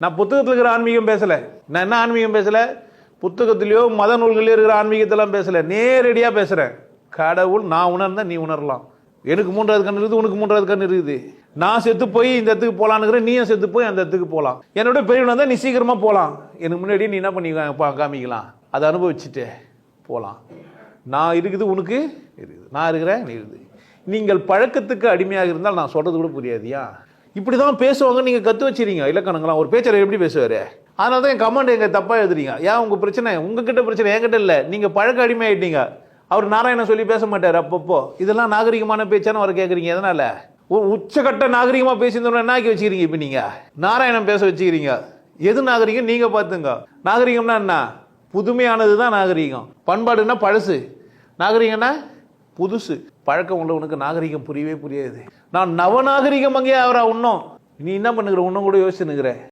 நான் புத்தகத்தில் இருக்கிற ஆன்மீகம் பேசலை. நான் என்ன ஆன்மீகம் பேசலை? புத்தகத்திலையோ மத நூல்களிலோ இருக்கிற ஆன்மீகத்தெல்லாம் பேசலை. நேரடியாக பேசுகிறேன். கடவுள் நான் உணர்ந்தா நீ உணரலாம். எனக்கு 3வது கண் இருக்குது, உனக்கு 3வது கண் இருக்குது. நான் செத்து போய் இந்த இடத்துக்கு போகலான்னு, நீயும் செத்து போய் அந்த இடத்துக்கு போகலாம். என்னோட பெரியவனா தான் நீ சீக்கிரமாக போகலாம். எனக்கு முன்னாடியே நீ என்ன பண்ணி காமிக்கலாம், அதை அனுபவிச்சுட்டு போகலாம். நான் இருக்குது, உனக்கு இருக்குது, நான் இருக்கிறேன், நீ இருக்குது. நீங்கள் பழக்கத்துக்கு அடிமையாக இருந்தால் நான் சொல்கிறது கூட புரியாதியா? இப்படி தான் பேசுவாங்க. நீங்கள் கற்று வச்சுறீங்க இலக்கணங்களாம். ஒரு பேச்சரை எப்படி பேசுவார்? அதனால தான் என் கமெண்ட் எங்கள் தப்பாக எழுதுறீங்க. ஏன் உங்கள் பிரச்சனை உங்ககிட்ட பிரச்சனை, என்கிட்ட இல்லை. நீங்கள் பழக்க அடிமை ஆகிட்டீங்க. அவர் நாராயணன் சொல்லி பேச மாட்டார் அப்பப்போ. இதெல்லாம் நாகரிகமான பேச்சானு அவரை கேட்குறீங்க. எதனால் உச்சகட்ட நாகரிகமாக பேசியிருந்தோம்னா என்ன ஆக்கி வச்சுக்கிறீங்க? இப்போ நீங்கள் நாராயணன் பேச வச்சுக்கிறீங்க. எது நாகரிகம் நீங்கள் பார்த்துங்க. நாகரிகம்னா என்ன? புதுமையானது தான் நாகரிகம். பண்பாடுன்னா பழசு, நாகரிகம்னா புதுசு. பழக்கம் உள்ளவனுக்கு நாகரிகம் புரியவே புரியாது. நான் நவநாகரிகம் அங்கேயே அவரா இன்னும் நீ என்ன பண்ணுகிற? இன்னும் கூட யோசிச்சுனுங்கிற.